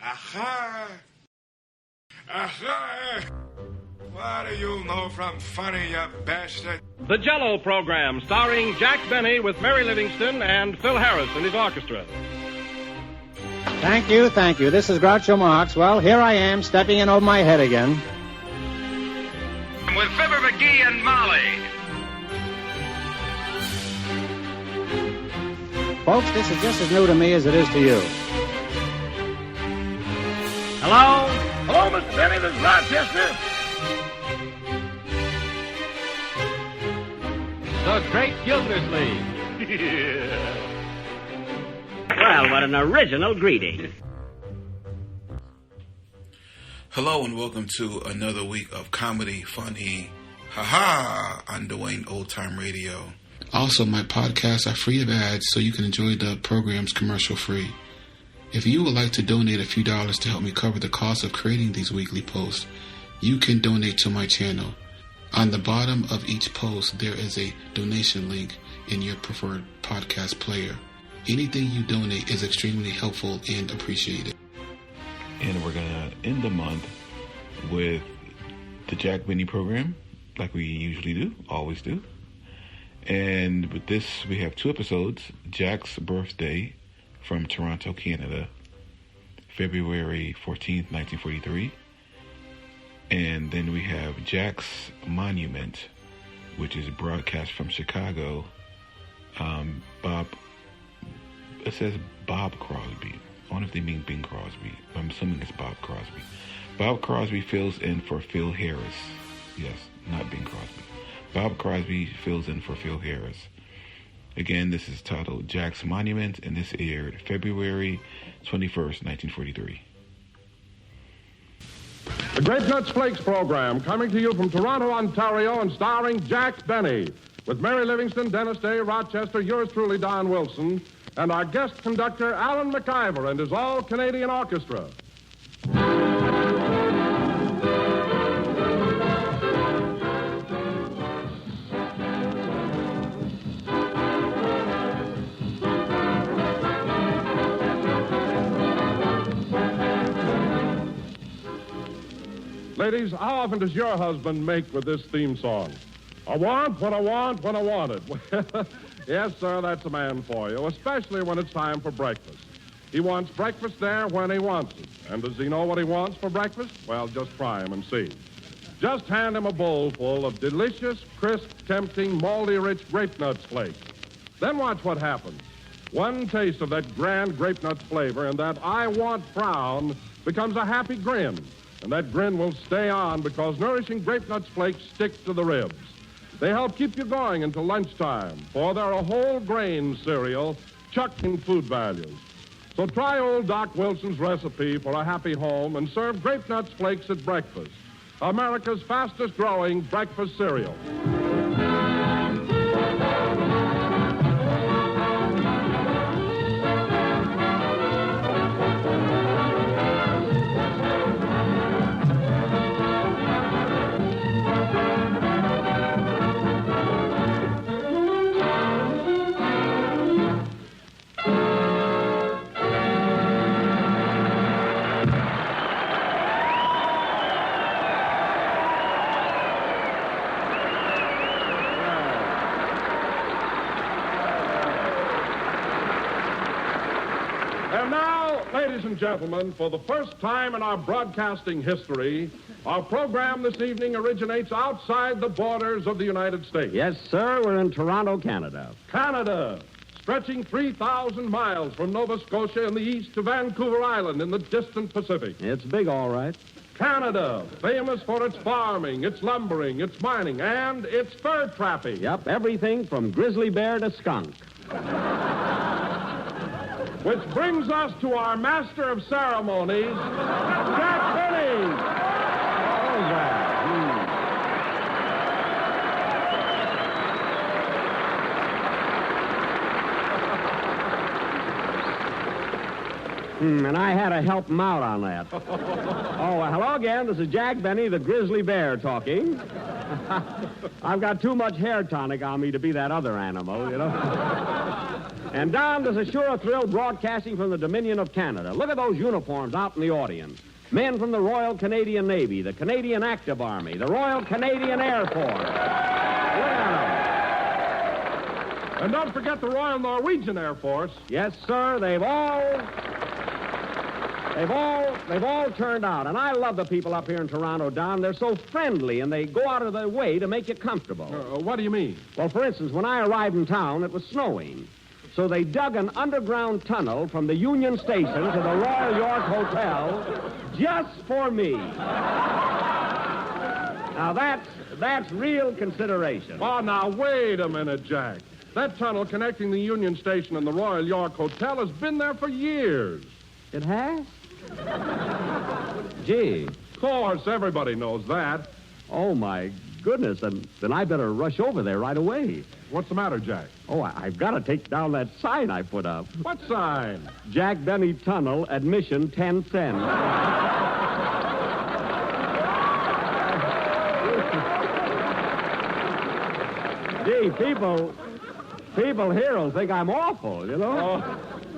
Aha! Aha! What do you know from funny, you bastard? The Jell-O program, starring Jack Benny with Mary Livingston and Phil Harris and his orchestra. Thank you. This is Groucho Marx. Well, here I am, stepping in over my head again. With Fibber McGee and Molly. Folks, this is just as new to me as it is to you. Hello? Hello, Mr. Benny, this is Rochester. The Great Gildersleeve. Well, what an original greeting. Hello and welcome to another week of comedy, funny, haha, on Dwayne Old Time Radio. Also, my podcasts are free of ads, so you can enjoy the programs commercial free. If you would like to donate a few dollars to help me cover the cost of creating these weekly posts, you can donate to my channel. On the bottom of each post, there is a donation link in your preferred podcast player. Anything you donate is extremely helpful and appreciated. And we're going to end the month with the Jack Benny program, like we usually do, always do. And with this, we have 2 episodes. Jack's birthday from Toronto, Canada, February 14th, 1943. And then we have Jack's Monument, which is broadcast from Chicago. It says Bob Crosby. I wonder if they mean Bing Crosby. I'm assuming it's Bob Crosby. Bob Crosby fills in for Phil Harris. Yes, not Bing Crosby. Bob Crosby fills in for Phil Harris. Again, this is titled Jack's Monument, and this aired February 21st, 1943. The Grape Nuts Flakes program, coming to you from Toronto, Ontario, and starring Jack Benny, with Mary Livingston, Dennis Day, Rochester, yours truly, Don Wilson, and our guest conductor, Alan McIver, and his all-Canadian orchestra. Ladies, how often does your husband make with this theme song? I want what I want when I want it. Yes, sir, that's a man for you, especially when it's time for breakfast. He wants breakfast there when he wants it. And does he know what he wants for breakfast? Well, just try him and see. Just hand him a bowl full of delicious, crisp, tempting, malty-rich grape nuts flakes. Then watch what happens. One taste of that grand grape nuts flavor and that I want frown becomes a happy grin. And that grin will stay on because nourishing grape nuts flakes stick to the ribs. They help keep you going until lunchtime, for they're a whole grain cereal chucked in food values. So try old Doc Wilson's recipe for a happy home and serve grape nuts flakes at breakfast. America's fastest growing breakfast cereal. Ladies and gentlemen, for the first time in our broadcasting history, our program this evening originates outside the borders of the United States. Yes, sir, we're in Toronto, Canada. Canada, stretching 3,000 miles from Nova Scotia in the east to Vancouver Island in the distant Pacific. It's big, all right. Canada, famous for its farming, its lumbering, its mining, and its fur trapping. Yep, everything from grizzly bear to skunk. Which brings us to our master of ceremonies, Jack Benny. All right. And I had to help him out on that. Hello again. This is Jack Benny, the grizzly bear, talking. I've got too much hair tonic on me to be that other animal, you know. And Don, there's a sure thrill broadcasting from the Dominion of Canada. Look at those uniforms out in the audience. Men from the Royal Canadian Navy, the Canadian Active Army, the Royal Canadian Air Force. Look at them. And don't forget the Royal Norwegian Air Force. Yes, sir. They've all turned out. And I love the people up here in Toronto, Don. They're so friendly, and they go out of their way to make you comfortable. What do you mean? Well, for instance, when I arrived in town, it was snowing. So they dug an underground tunnel from the Union Station to the Royal York Hotel just for me. Now, that's real consideration. Oh, now, wait a minute, Jack. That tunnel connecting the Union Station and the Royal York Hotel has been there for years. It has? Gee. Of course, everybody knows that. Oh, my goodness. Then I better rush over there right away. What's the matter, Jack? Oh, I've got to take down that sign I put up. What sign? Jack Benny Tunnel, admission 10 cents. Gee, people here will think I'm awful, you know? Oh,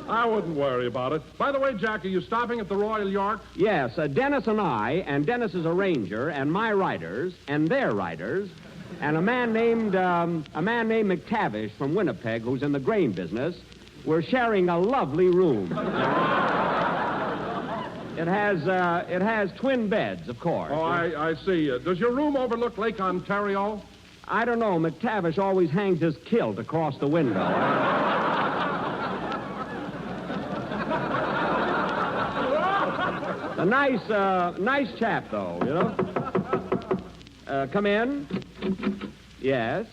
I wouldn't worry about it. By the way, Jack, are you stopping at the Royal York? Yes, Dennis and I, and Dennis is a ranger, and my riders, and their riders, and a man named McTavish from Winnipeg, who's in the grain business, we're sharing a lovely room. It has twin beds, of course. Oh, I see. Does your room overlook Lake Ontario? I don't know. McTavish always hangs his kilt across the window. A nice chap, though, you know. Come in. Yes?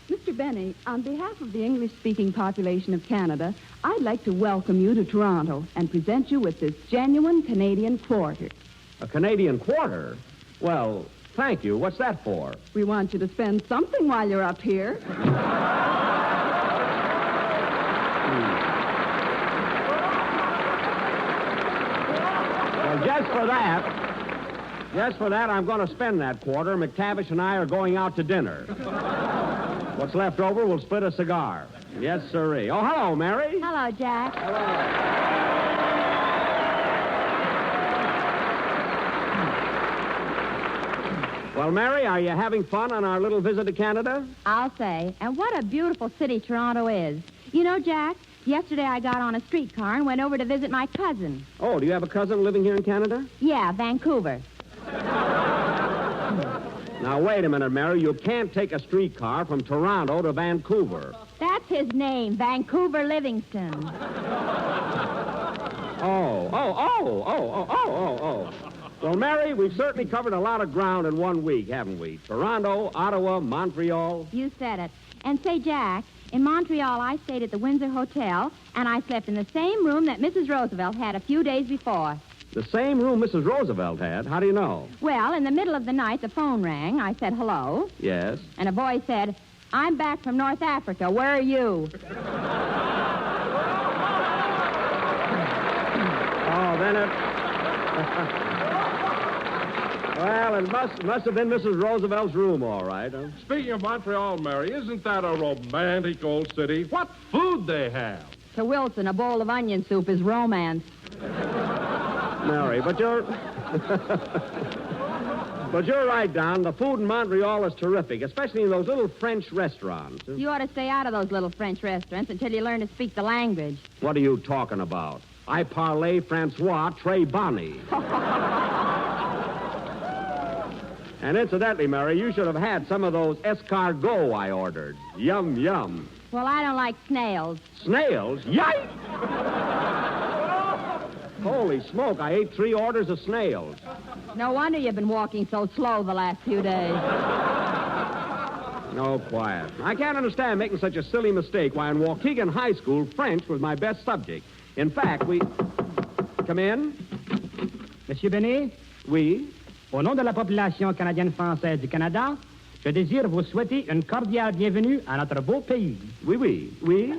Mr. Benny, on behalf of the English-speaking population of Canada, I'd like to welcome you to Toronto and present you with this genuine Canadian quarter. A Canadian quarter? Well, thank you. What's that for? We want you to spend something while you're up here. Well, just for that, I'm going to spend that quarter. McTavish and I are going out to dinner. What's left over, we'll split a cigar. Yes, sirree. Oh, hello, Mary. Hello, Jack. Well, Mary, are you having fun on our little visit to Canada? I'll say. And what a beautiful city Toronto is. You know, Jack, yesterday I got on a streetcar and went over to visit my cousin. Oh, do you have a cousin living here in Canada? Yeah, Vancouver. Now, wait a minute, Mary. You can't take a streetcar from Toronto to Vancouver. That's his name, Vancouver Livingston. Oh. Well, Mary, we've certainly covered a lot of ground in 1 week, haven't we? Toronto, Ottawa, Montreal. You said it. And say, Jack, in Montreal, I stayed at the Windsor Hotel, and I slept in the same room that Mrs. Roosevelt had a few days before. The same room Mrs. Roosevelt had? How do you know? Well, in the middle of the night, the phone rang. I said, hello. Yes? And a voice said, I'm back from North Africa. Where are you? Oh, then it... Well, it must have been Mrs. Roosevelt's room, all right. Huh? Speaking of Montreal, Mary, isn't that a romantic old city? What food they have. To Wilson, a bowl of onion soup is romance. Mary, but you're... But you're right, Don. The food in Montreal is terrific, especially in those little French restaurants. You ought to stay out of those little French restaurants until you learn to speak the language. What are you talking about? I parlay Francois Très Bonny. And incidentally, Mary, you should have had some of those escargots I ordered. Yum, yum. Well, I don't like snails. Snails? Yikes! Holy smoke, I ate 3 orders of snails. No wonder you've been walking so slow the last few days. No, quiet. I can't understand making such a silly mistake. Why, in Waukegan High School, French was my best subject. In fact, we... Come in. Monsieur Benny? Oui? Au nom de la population canadienne-française du Canada, je désire vous souhaiter une cordiale bienvenue à notre beau pays. Oui, oui, oui.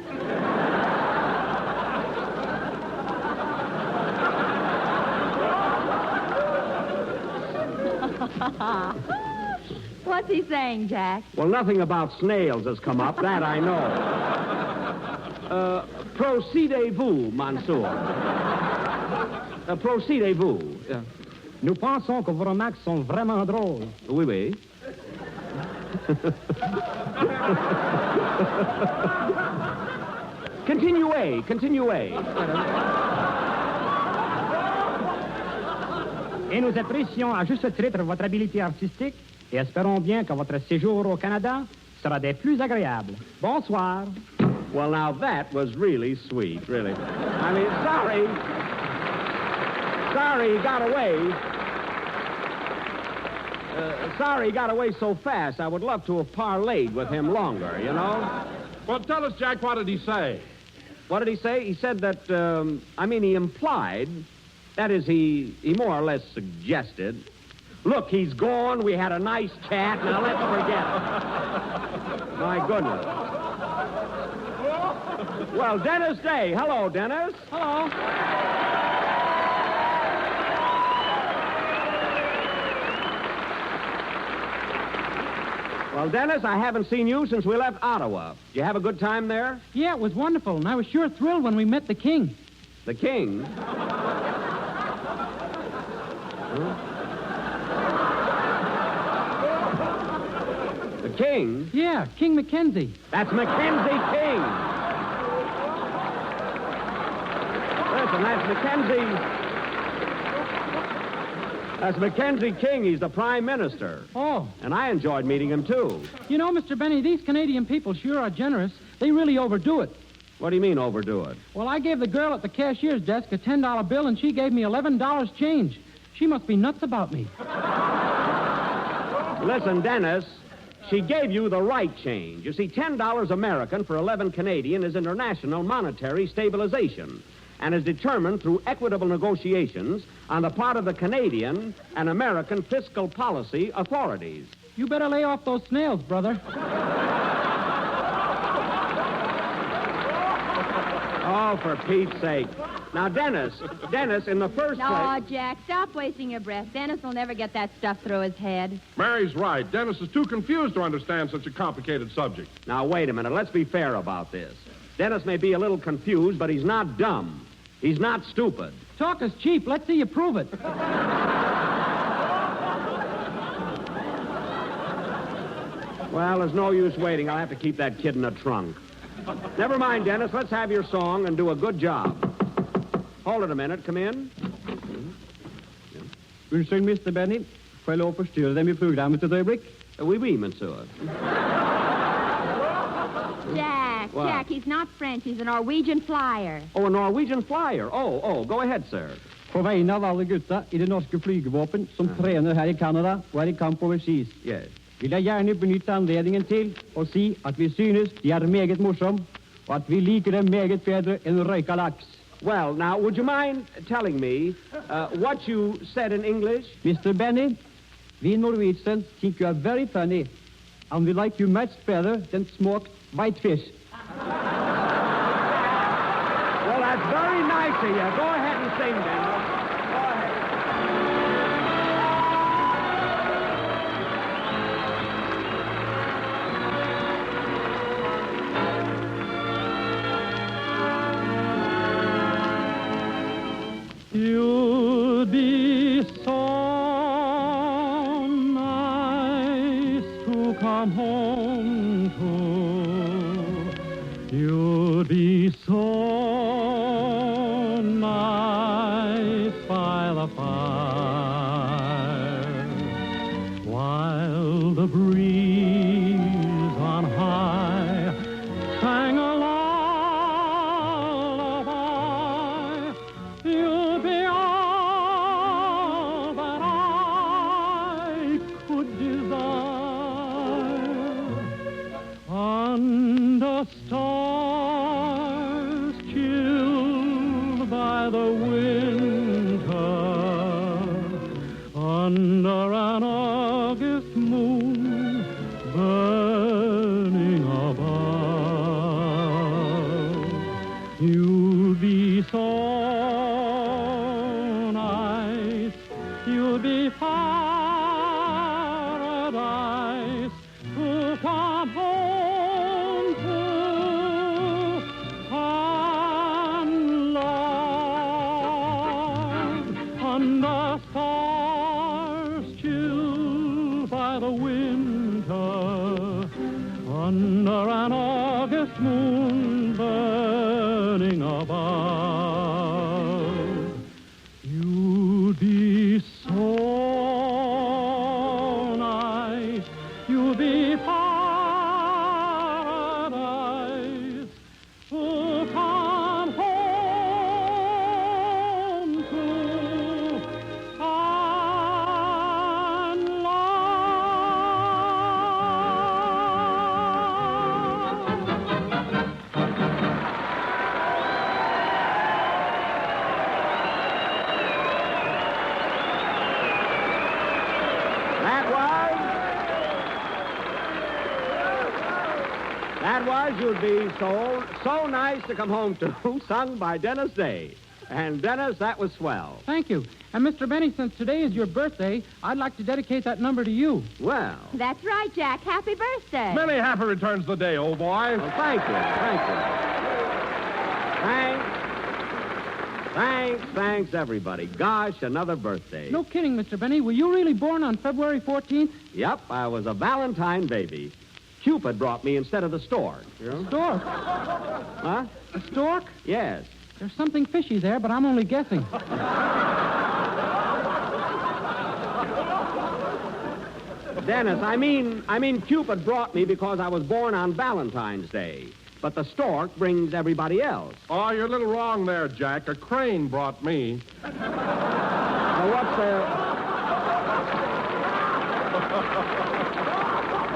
What's he saying, Jack? Well, nothing about snails has come up. That I know. Procédez-vous, Mansour. Procédez-vous. Nous pensons que vos remarques sont vraiment drôles. Oui, oui. Continuez. Et nous apprécions à juste titre votre habileté artistique et espérons bien que votre séjour au Canada sera des plus agréables. Bonsoir. Well, now that was really sweet, really. I mean, sorry he got away. Sorry he got away so fast. I would love to have parlayed with him longer, you know? Well, tell us, Jack, what did he say? What did he say? He said that, he implied, that is, he more or less suggested, look, he's gone, we had a nice chat, now let's forget it. My goodness. Well, Dennis Day. Hello, Dennis. Hello. Well, Dennis, I haven't seen you since we left Ottawa. Did you have a good time there? Yeah, it was wonderful, and I was sure thrilled when we met the king. The king? The king? Yeah, King Mackenzie. That's Mackenzie King. Listen, that's Mackenzie King. He's the Prime Minister. Oh. And I enjoyed meeting him, too. You know, Mr. Benny, these Canadian people sure are generous. They really overdo it. What do you mean, overdo it? Well, I gave the girl at the cashier's desk a $10 bill, and she gave me $11 change. She must be nuts about me. Listen, Dennis, she gave you the right change. You see, $10 American for 11 Canadian is international monetary stabilization and is determined through equitable negotiations on the part of the Canadian and American fiscal policy authorities. You better lay off those snails, brother. Oh, for Pete's sake. Now, Dennis, in the first place... No, Jack, stop wasting your breath. Dennis will never get that stuff through his head. Mary's right. Dennis is too confused to understand such a complicated subject. Now, wait a minute. Let's be fair about this. Dennis may be a little confused, but he's not dumb. He's not stupid. Talk is cheap. Let's see you prove it. Well, there's no use waiting. I'll have to keep that kid in the trunk. Never mind, Dennis. Let's have your song and do a good job. Hold it a minute. Come in. Unnskyld, Mr. Benny. Får jeg lov å forstyrre dem i programmet et øyeblikk? Oui, oui, monsieur. Jack, What? Jack, he's not French. He's a Norwegian flyer. Oh, a Norwegian flyer. Oh, go ahead, sir. På vegne av alle gutta i det norske flygevåpen som trener her i Canada og er i kamp overseas, Yes. vil jeg gjerne benytte anledningen til å si at vi synes de er meget morsom, og at vi liker dem meget bedre enn røyka laks. Well, now, would you mind telling me what you said in English? Mr. Benny, we Norwegians think you are very funny, and we like you much better than smoked whitefish. Well, that's very nice of you. Go ahead and sing, Dennis. Go ahead. You'd be so nice to come home to. You'd be so nice by the fire while the breeze on high sang a lullaby. You'll be all that I could desire. Under stars chilled by the winter, under an August moon burning above, you'll be so nice, you'll be fine stars chilled by the winter, under an August moon burning above, you'd be so nice, you'd be paradise to come home to and That was You'd Be So Nice to Come Home To, sung by Dennis Day. And, Dennis, that was swell. Thank you. And, Mr. Benny, since today is your birthday, I'd like to dedicate that number to you. Well. That's right, Jack. Happy birthday. Many happy returns of the day, old boy. Well, thank you. Thanks, everybody. Gosh, another birthday. No kidding, Mr. Benny. Were you really born on February 14th? Yep, I was a Valentine baby. Cupid brought me instead of the stork. You know? Stork? Huh? A stork? Yes. There's something fishy there, but I'm only guessing. Dennis, I mean Cupid brought me because I was born on Valentine's Day. But the stork brings everybody else. Oh, you're a little wrong there, Jack. A crane brought me.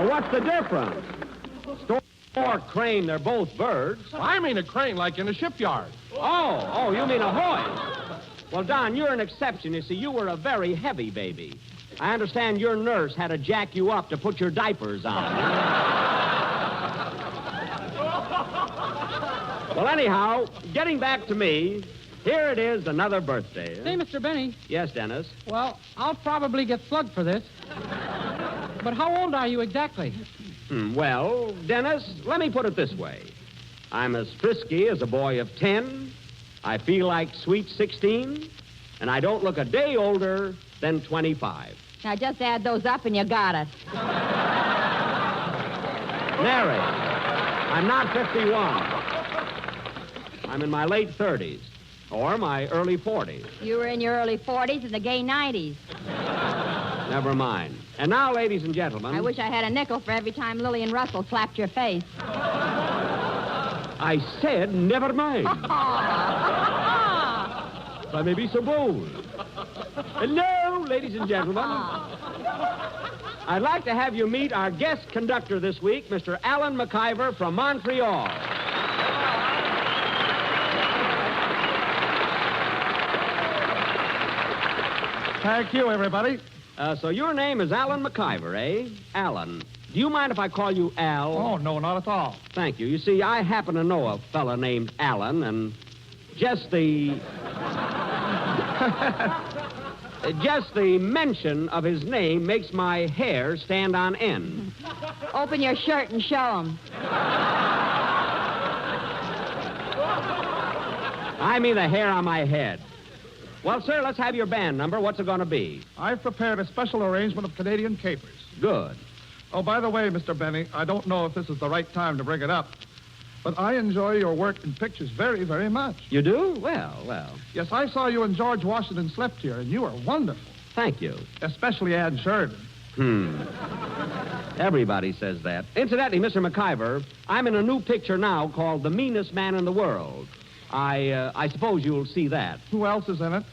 What's the difference? Stork, crane, they're both birds. I mean a crane like in a shipyard. Oh, you mean a hoist. Well, Don, you're an exception. You see, you were a very heavy baby. I understand your nurse had to jack you up to put your diapers on. Well, anyhow, getting back to me, here it is, another birthday. Say, Mr. Benny. Yes, Dennis? Well, I'll probably get slugged for this. But how old are you exactly? Well, Dennis, let me put it this way. I'm as frisky as a boy of 10. I feel like sweet 16. And I don't look a day older than 25. Now, just add those up and you got it. Mary, I'm not 51. I'm in my late 30s. Or my early 40s. You were in your early 40s in the gay 90s. Never mind. And now, ladies and gentlemen... I wish I had a nickel for every time Lillian Russell slapped your face. I said never mind. I may be so bold. Hello, ladies and gentlemen. I'd like to have you meet our guest conductor this week, Mr. Alan McIver from Montreal. Thank you, everybody. So your name is Alan McIver, eh? Alan. Do you mind if I call you Al? Oh, no, not at all. Thank you. You see, I happen to know a fella named Alan, and just the mention of his name makes my hair stand on end. Open your shirt and show him. I mean the hair on my head. Well, sir, let's have your band number. What's it going to be? I've prepared a special arrangement of Canadian capers. Good. Oh, by the way, Mr. Benny, I don't know if this is the right time to bring it up, but I enjoy your work in pictures very, very much. You do? Well. Yes, I saw you and George Washington slept here, and you are wonderful. Thank you. Especially Ann Sheridan. Everybody says that. Incidentally, Mr. McIver, I'm in a new picture now called The Meanest Man in the World. I suppose you'll see that. Who else is in it?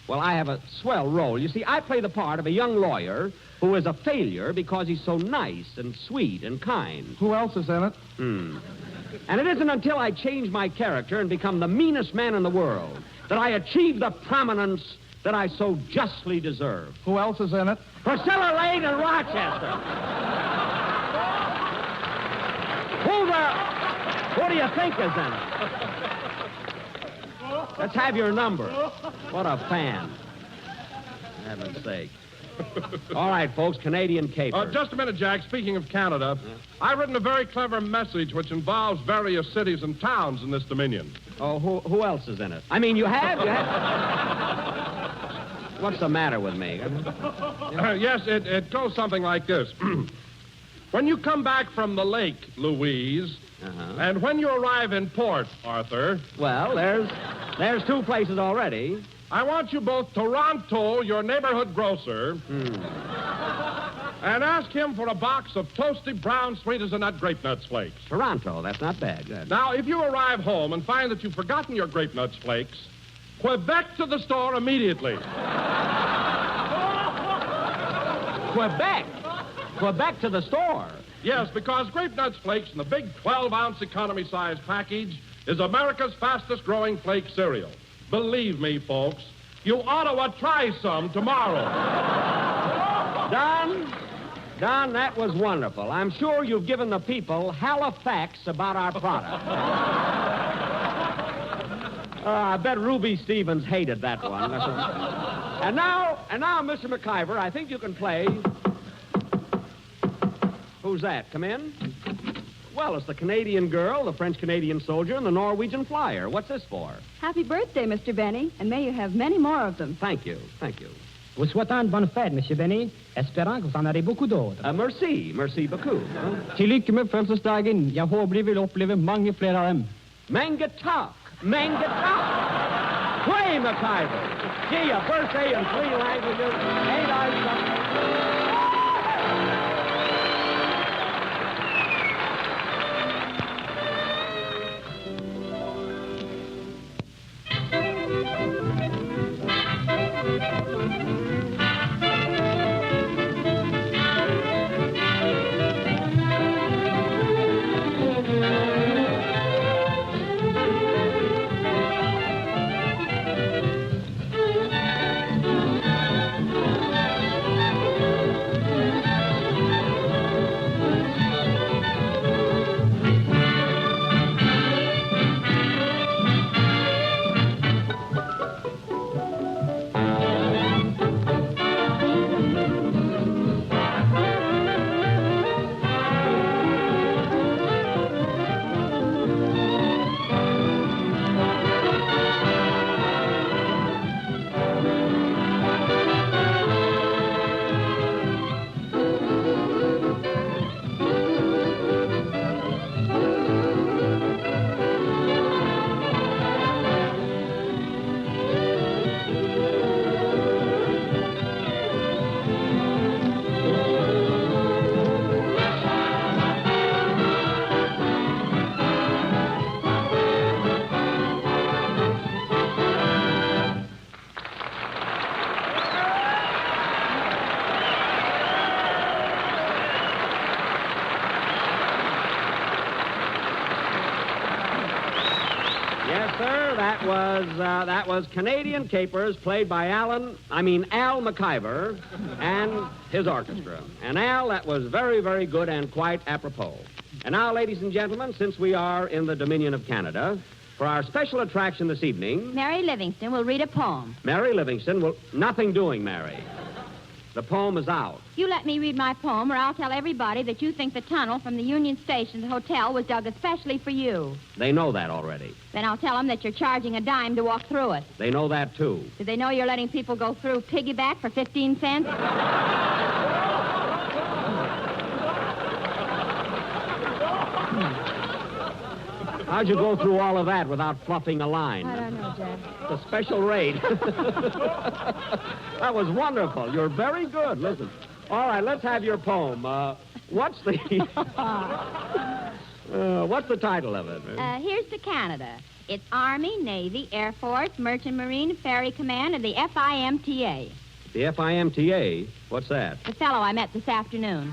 Well, I have a swell role. You see, I play the part of a young lawyer who is a failure because he's so nice and sweet and kind. Who else is in it? And it isn't until I change my character and become the meanest man in the world that I achieve the prominence that I so justly deserve. Who else is in it? Priscilla Lane in Rochester. Who do you think is in it? Let's have your number. What a fan. For heaven's sake. All right, folks, Canadian capers. Just a minute, Jack. Speaking of Canada, I've written a very clever message which involves various cities and towns in this dominion. Oh, who else is in it? I mean, you have? What's the matter with me? Yes, it goes something like this. When you come back from the lake, Louise, and when you arrive in port, Arthur... Well, there's two places already. I want you both to Toronto, your neighborhood grocer, and ask him for a box of toasty brown sweet as a nut grape nuts flakes. Toronto, that's not bad. Good. Now, if you arrive home and find that you've forgotten your grape nuts flakes, Quebec to the store immediately. Quebec? Quebec to the store? Yes, because grape nuts flakes in the big 12-ounce economy-size package is America's fastest-growing flake cereal. Believe me, folks, you ought to try some tomorrow. Don, that was wonderful. I'm sure you've given the people hella facts about our product. I bet Ruby Stevens hated that one. And now, Mr. McIver, I think you can play... Who's that? Come in? Well, it's the Canadian girl, the French-Canadian soldier, and the Norwegian flyer. What's this for? Happy birthday, Mr. Benny, and may you have many more of them. Thank you. Vous souhaitant une bonne fête, Monsieur Benny, espérant que vous en aurez beaucoup d'autres. Merci beaucoup. Til lykke med fødselsdagen. Jeg håper de vil oppleve mange flere av dem. Mangatalk. Play, McIver. Gee, a birthday in 3 languages. Ain't I something? That was Canadian Capers, played by Al McIver and his orchestra. And Al, that was very, very good and quite apropos. And now, ladies and gentlemen, since we are in the Dominion of Canada, for our special attraction this evening... Mary Livingston will read a poem. Mary Livingston will... Nothing doing, Mary. The poem is out. You let me read my poem, or I'll tell everybody that you think the tunnel from the Union Station to the hotel was dug especially for you. They know that already. Then I'll tell them that you're charging a dime to walk through it. They know that, too. Do they know you're letting people go through piggyback for 15 cents? How'd you go through all of that without fluffing a line? I don't know, Jack. The special rate. That was wonderful. You're very good. Listen. All right, let's have your poem. What's the title of it? Here's to Canada. It's Army, Navy, Air Force, Merchant Marine, Ferry Command, and the FIMTA. The FIMTA? What's that? The fellow I met this afternoon.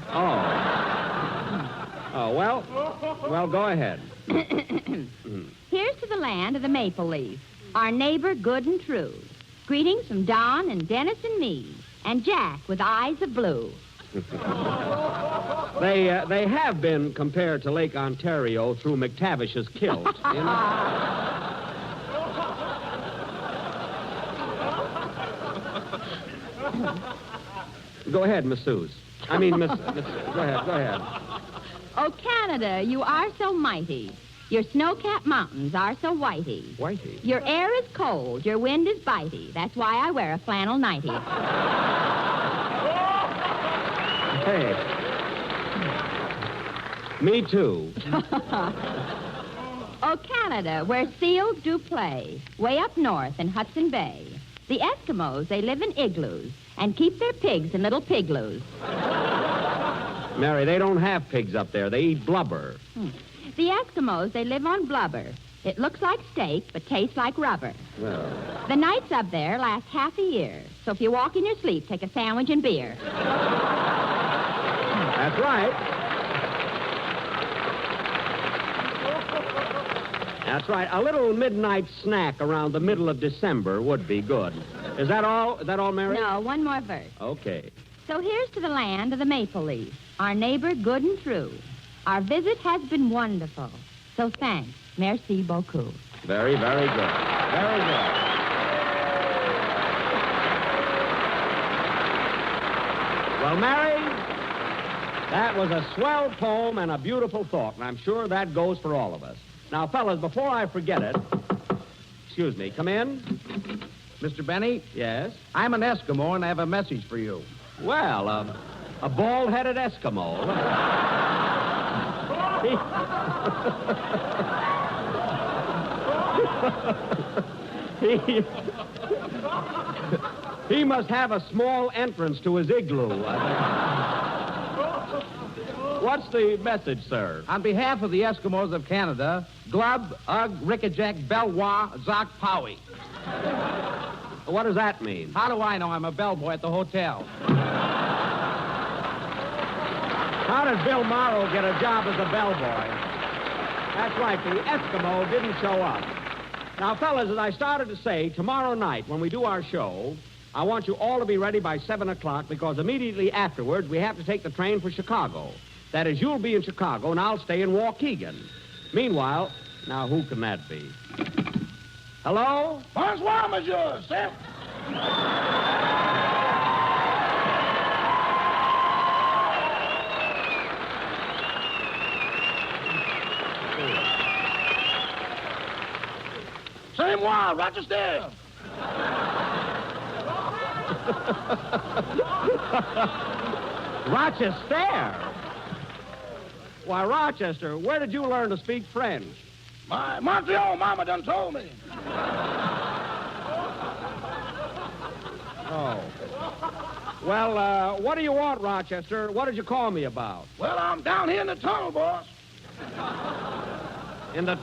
Oh, well, go ahead. Here's to the land of the maple leaf, our neighbor good and true. Greetings from Don and Dennis and me, and Jack with eyes of blue. They have been compared to Lake Ontario through McTavish's kilt. You know? Go ahead, Miss Suze. Go ahead. Oh, Canada, you are so mighty. Your snow-capped mountains are so whitey. Whitey? Your air is cold. Your wind is bitey. That's why I wear a flannel nightie. Hey. Me too. Oh, Canada, where seals do play, way up north in Hudson Bay. The Eskimos, they live in igloos and keep their pigs in little pigloos. Mary, they don't have pigs up there. They eat blubber. The Eskimos, they live on blubber. It looks like steak, but tastes like rubber. Well, The nights up there last half a year. So if you walk in your sleep, take a sandwich and beer. that's right. That's right. A little midnight snack around the middle of December would be good. Is that all? Is that all, Mary? No, one more verse. Okay. So here's to the land of the maple leaf, our neighbor good and true. Our visit has been wonderful. So thanks. Merci beaucoup. Very, very good. Very good. Well, Mary, that was a swell poem and a beautiful thought, and I'm sure that goes for all of us. Now, fellas, before I forget it, excuse me, come in. Mr. Benny? Yes? I'm an Eskimo, and I have a message for you. Well, a bald-headed Eskimo. He must have a small entrance to his igloo. What's the message, sir? On behalf of the Eskimos of Canada, Glub, Ugg, Rickajack, Belwa, Zoc, Powie. What does that mean? How do I know? I'm a bellboy at the hotel. How did Bill Morrow get a job as a bellboy? That's right, the Eskimo didn't show up. Now, fellas, as I started to say, tomorrow night when we do our show, I want you all to be ready by 7 o'clock because immediately afterwards we have to take the train for Chicago. That is, you'll be in Chicago and I'll stay in Waukegan. Meanwhile, now who can that be? Hello? Bonsoir, monsieur. Sir. C'est moi, Rochester. Rochester? Why, Rochester, where did you learn to speak French? My Montreal mama done told me. Oh. Well, what do you want, Rochester? What did you call me about? Well, I'm down here in the tunnel, boss. In the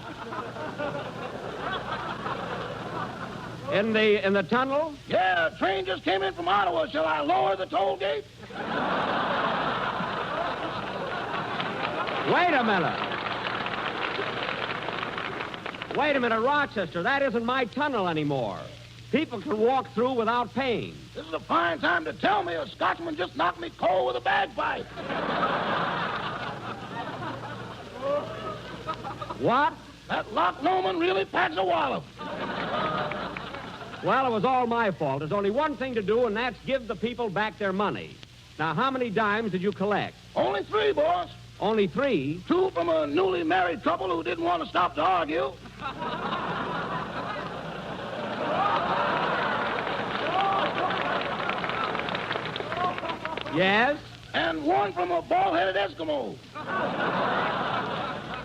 tunnel? Yeah, a train just came in from Ottawa. Shall I lower the toll gate? Wait a minute. Wait a minute, Rochester. That isn't my tunnel anymore. People can walk through without paying. This is a fine time to tell me a Scotchman just knocked me cold with a bagpipe. What? That Loch Lomond really packs a wallop. Well, it was all my fault. There's only one thing to do, and that's give the people back their money. Now, how many dimes did you collect? Only 3, boss. Only 3? 2 from a newly married couple who didn't want to stop to argue. Yes? And 1 from a bald-headed Eskimo.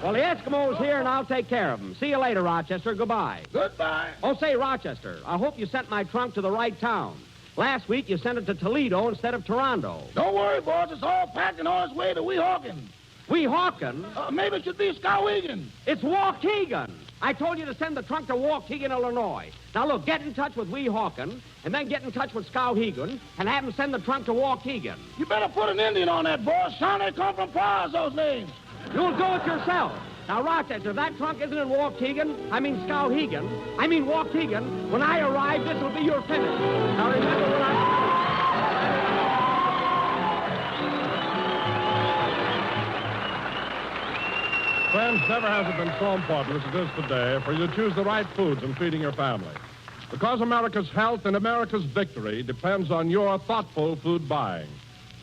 Well, the Eskimo's here, and I'll take care of them. See you later, Rochester. Goodbye. Goodbye. Oh, say, Rochester, I hope you sent my trunk to the right town. Last week, you sent it to Toledo instead of Toronto. Don't worry, boss. It's all packed and on its way to Weehawken. Weehawken? Maybe it should be Skowhegan. It's Waukegan. I told you to send the trunk to Waukegan, Illinois. Now, look, get in touch with Weehawken, and then get in touch with Skowhegan, and have them send the trunk to Waukegan. You better put an Indian on that, boss. Son, they come from Prague, those names. You'll do it yourself. Now, Rochester, if that trunk isn't in Waukegan, Skowhegan, Waukegan, when I arrive, this will be your finish. Now, remember when Friends, never has it been so important as it is today for you to choose the right foods in feeding your family. Because America's health and America's victory depends on your thoughtful food buying.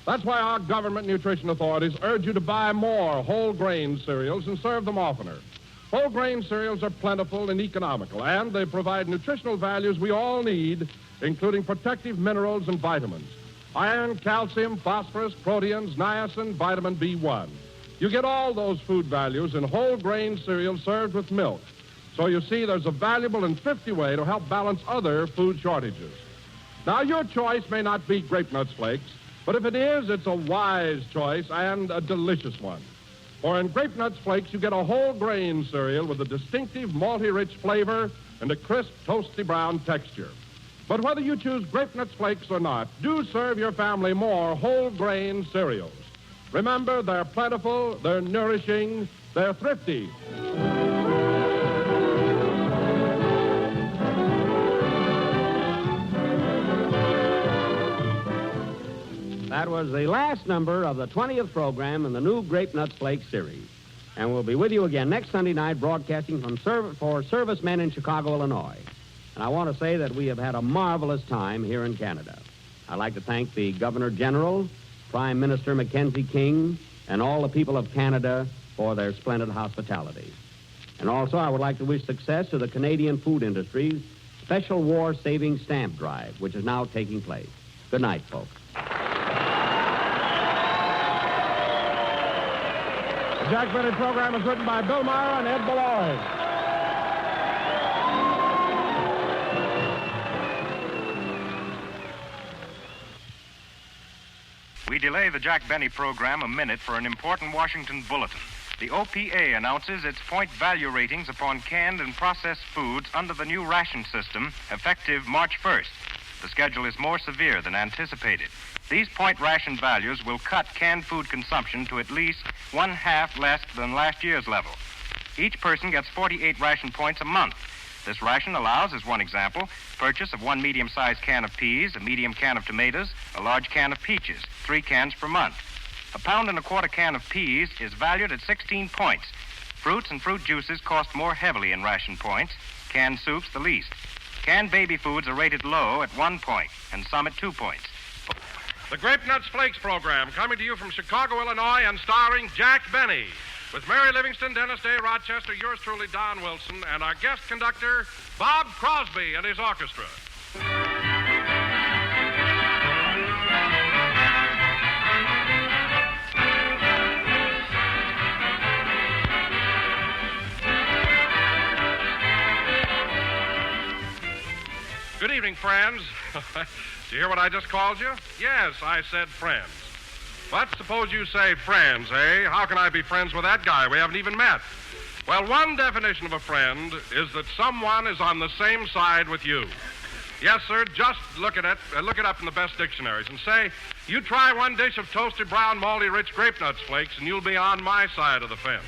That's why our government nutrition authorities urge you to buy more whole grain cereals and serve them oftener. Whole grain cereals are plentiful and economical, and they provide nutritional values we all need, including protective minerals and vitamins. Iron, calcium, phosphorus, proteins, niacin, vitamin B1. You get all those food values in whole grain cereals served with milk. So you see, there's a valuable and thrifty way to help balance other food shortages. Now, your choice may not be Grape Nuts Flakes, but if it is, it's a wise choice and a delicious one. For in Grape Nuts Flakes, you get a whole grain cereal with a distinctive malty-rich flavor and a crisp, toasty brown texture. But whether you choose Grape Nuts Flakes or not, do serve your family more whole grain cereals. Remember, they're plentiful, they're nourishing, they're thrifty. That was the last number of the 20th program in the new Grape Nuts Flakes series. And we'll be with you again next Sunday night, broadcasting for servicemen in Chicago, Illinois. And I want to say that we have had a marvelous time here in Canada. I'd like to thank the Governor General, Prime Minister Mackenzie King, and all the people of Canada for their splendid hospitality. And also, I would like to wish success to the Canadian food industry's special war saving stamp drive, which is now taking place. Good night, folks. The Jack Benny program is written by Bill Meyer and Ed Beloy. We delay the Jack Benny program a minute for an important Washington bulletin. The OPA announces its point value ratings upon canned and processed foods under the new ration system, effective March 1st. The schedule is more severe than anticipated. These point ration values will cut canned food consumption to at least 1/2 less than last year's level. Each person gets 48 ration points a month. This ration allows, as one example, purchase of 1 medium-sized can of peas, a medium can of tomatoes, a large can of peaches, 3 cans per month. A 1.25 pound can of peas is valued at 16 points. Fruits and fruit juices cost more heavily in ration points, canned soups the least. Canned baby foods are rated low at 1 point, and some at 2 points. The Grape Nuts Flakes program, coming to you from Chicago, Illinois, and starring Jack Benny. With Mary Livingston, Dennis Day, Rochester, yours truly, Don Wilson, and our guest conductor, Bob Crosby and his orchestra. Good evening, friends. Did you hear what I just called you? Yes, I said friends. But suppose you say friends, eh? How can I be friends with that guy? We haven't even met. Well, one definition of a friend is that someone is on the same side with you. Yes, sir, just look it up in the best dictionaries and say, you try one dish of toasted brown, malty-rich Grape Nuts Flakes, and you'll be on my side of the fence.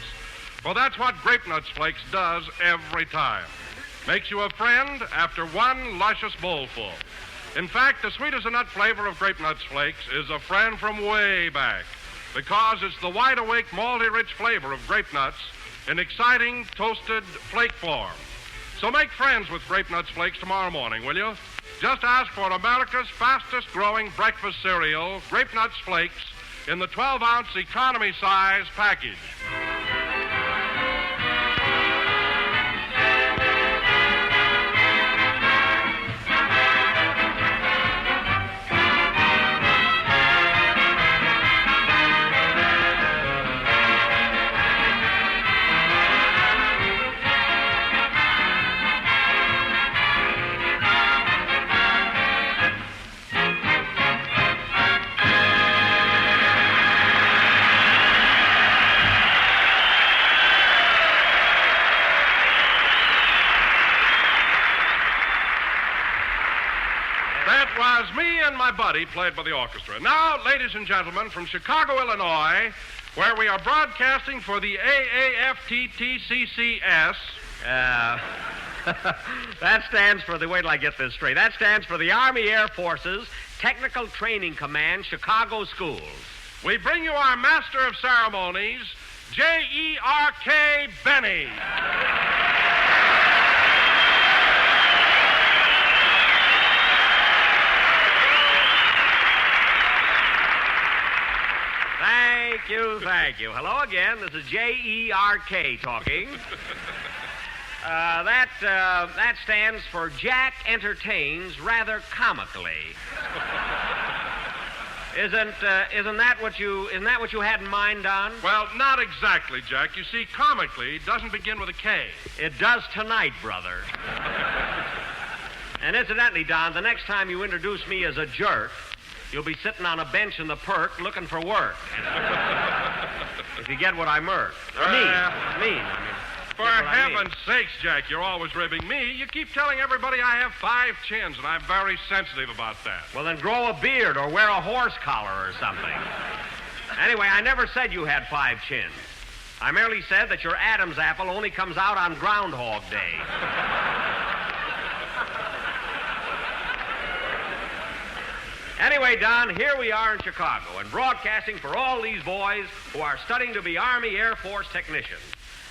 Well, that's what Grape Nuts Flakes does every time. Makes you a friend after one luscious bowlful. In fact, the sweet-as-a-nut flavor of Grape Nuts Flakes is a friend from way back because it's the wide-awake, malty-rich flavor of grape nuts in exciting, toasted flake form. So make friends with Grape Nuts Flakes tomorrow morning, will you? Just ask for America's fastest-growing breakfast cereal, Grape Nuts Flakes, in the 12-ounce economy size package. Me and my buddy played by the orchestra. Now, ladies and gentlemen, from Chicago, Illinois, where we are broadcasting for the AAFTTCCS. That stands for wait till I get this straight. That stands for the Army Air Forces Technical Training Command, Chicago Schools. We bring you our Master of Ceremonies, J.E.R.K. Benny. Thank you, thank you. Hello again. This is J-E-R-K talking. That stands for Jack Entertains Rather Comically. Isn't that what you had in mind, Don? Well, not exactly, Jack. You see, comically doesn't begin with a K. It does tonight, brother. And incidentally, Don, the next time you introduce me as a jerk, you'll be sitting on a bench in the Perk looking for work. If you get what I mean. For heaven's sakes, Jack, you're always ribbing me. You keep telling everybody I have 5 chins, and I'm very sensitive about that. Well, then grow a beard or wear a horse collar or something. Anyway, I never said you had 5 chins. I merely said that your Adam's apple only comes out on Groundhog Day. Anyway, Don, here we are in Chicago and broadcasting for all these boys who are studying to be Army Air Force technicians.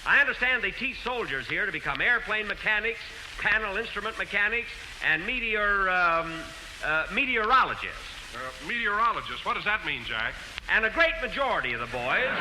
I understand they teach soldiers here to become airplane mechanics, panel instrument mechanics, and meteorologists. Meteorologists? What does that mean, Jack? And a great majority of the boys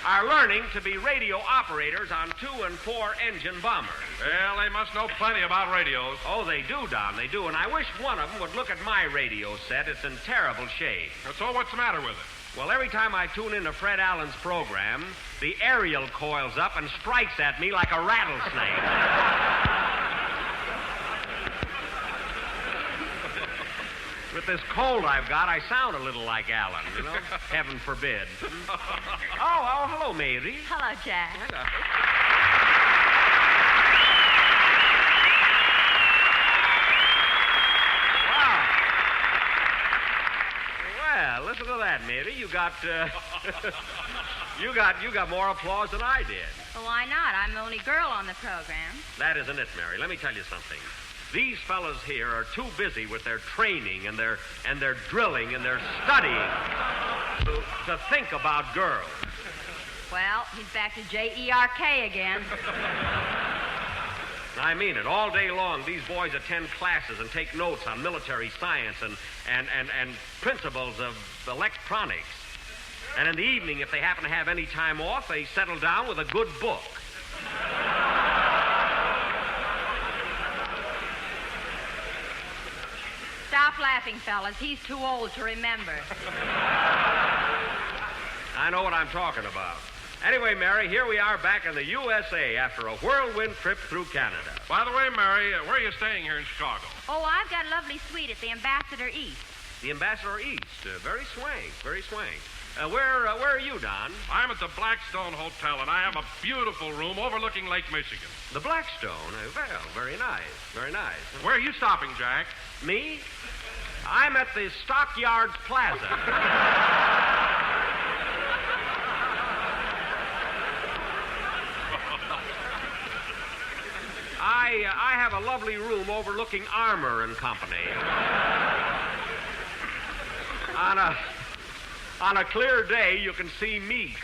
are learning to be radio operators on 2- and 4-engine bombers. Well, they must know plenty about radios. Oh, they do, Don, they do. And I wish one of them would look at my radio set. It's in terrible shape. So what's the matter with it? Well, every time I tune into Fred Allen's program, the aerial coils up and strikes at me like a rattlesnake. With this cold I've got, I sound a little like Allen, you know? Heaven forbid. Oh, hello, Mary. Hello, Jack. Wow. Well, listen to that, Mary. You got more applause than I did. Well, why not? I'm the only girl on the program. That isn't it, Mary. Let me tell you something. These fellas here are too busy with their training and their drilling and their studying to think about girls. Well, he's back to J-E-R-K again. I mean it. All day long, these boys attend classes and take notes on military science and principles of electronics. And in the evening, if they happen to have any time off, they settle down with a good book. Stop laughing, fellas. He's too old to remember. I know what I'm talking about. Anyway, Mary, here we are back in the USA after a whirlwind trip through Canada. By the way, Mary, where are you staying here in Chicago? Oh, I've got a lovely suite at the Ambassador East. The Ambassador East. Very swank, very swank. Where are you, Don? I'm at the Blackstone Hotel, and I have a beautiful room overlooking Lake Michigan. The Blackstone? Well, very nice, very nice. Where are you stopping, Jack? Me? I'm at the Stockyards Plaza. I have a lovely room overlooking Armour and Company. On a clear day, you can see meat.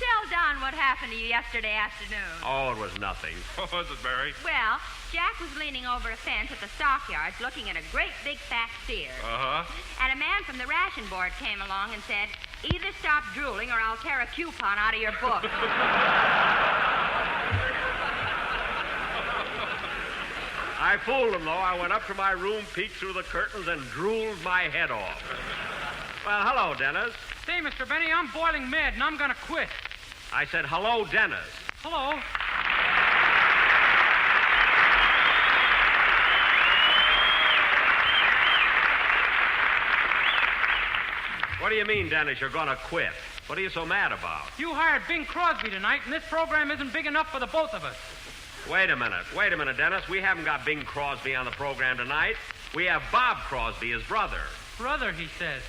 Tell Don what happened to you yesterday afternoon. Oh, it was nothing. What was it, Mary? Well, Jack was leaning over a fence at the stockyards looking at a great big fat steer. Uh-huh. And a man from the ration board came along and said, "Either stop drooling or I'll tear a coupon out of your book." I fooled him, though. I went up to my room, peeked through the curtains, and drooled my head off. Well, hello, Dennis. Say, Mr. Benny, I'm boiling mad, and I'm going to quit. I said, hello, Dennis. Hello. What do you mean, Dennis, you're going to quit? What are you so mad about? You hired Bing Crosby tonight, and this program isn't big enough for the both of us. Wait a minute, Dennis. We haven't got Bing Crosby on the program tonight. We have Bob Crosby, his brother. Brother, he says.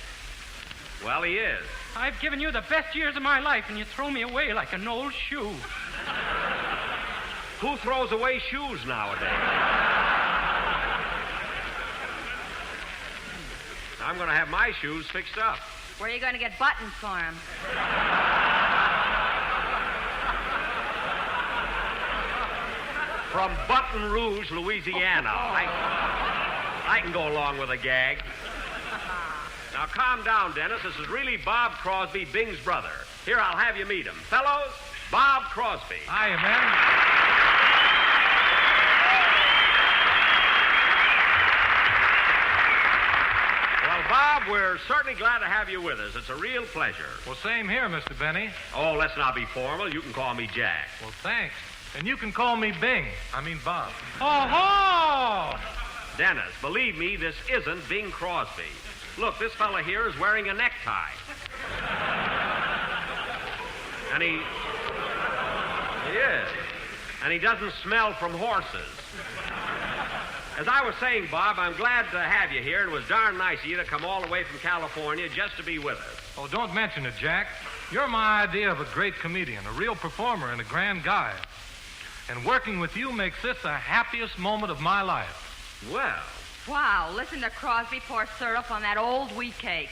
Well, he is. I've given you the best years of my life, and you throw me away like an old shoe. Who throws away shoes nowadays? I'm going to have my shoes fixed up. Where are you going to get buttons for him? From Baton Rouge, Louisiana. I can go along with a gag. Now, calm down, Dennis. This is really Bob Crosby, Bing's brother. Here, I'll have you meet him. Fellows, Bob Crosby. Hiya, man. Well, Bob, we're certainly glad to have you with us. It's a real pleasure. Well, same here, Mr. Benny. Oh, let's not be formal. You can call me Jack. Well, thanks. And you can call me Bing. I mean Bob. Oh-ho! Dennis, believe me, this isn't Bing Crosby. Look, this fella here is wearing a necktie. And he is. And he doesn't smell from horses. As I was saying, Bob, I'm glad to have you here. It was darn nice of you to come all the way from California just to be with us. Oh, don't mention it, Jack. You're my idea of a great comedian, a real performer, and a grand guy. And working with you makes this the happiest moment of my life. Well. Wow, listen to Crosby pour syrup on that old wheat cake.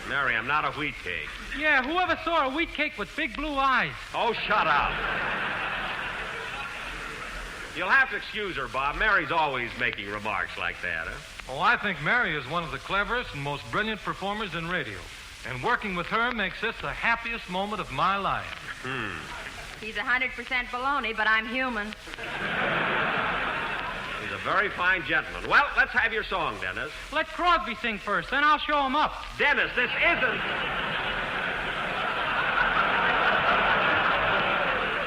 Mary, I'm not a wheat cake. Yeah, whoever saw a wheat cake with big blue eyes? Oh, shut up. You'll have to excuse her, Bob. Mary's always making remarks like that, huh? Oh, I think Mary is one of the cleverest and most brilliant performers in radio. And working with her makes this the happiest moment of my life. He's 100% baloney, but I'm human. He's a very fine gentleman. Well, let's have your song, Dennis. Let Crosby sing first, then I'll show him up. Dennis, this isn't...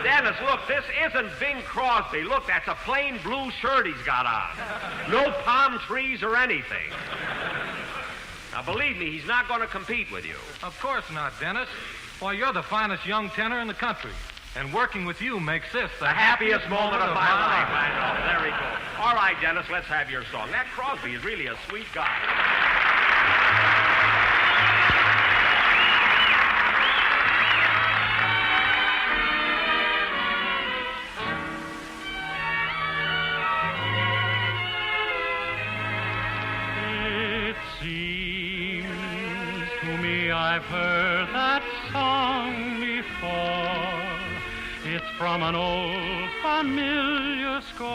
Dennis, look, this isn't Bing Crosby. Look, that's a plain blue shirt he's got on. No palm trees or anything. Now, believe me, he's not going to compete with you. Of course not, Dennis. Why, you're the finest young tenor in the country. And working with you makes this the happiest moment of my life. I know. There he goes. All right, Dennis, let's have your song. That Crosby is really a sweet guy. It seems to me I've heard that song before. It's from an old familiar score.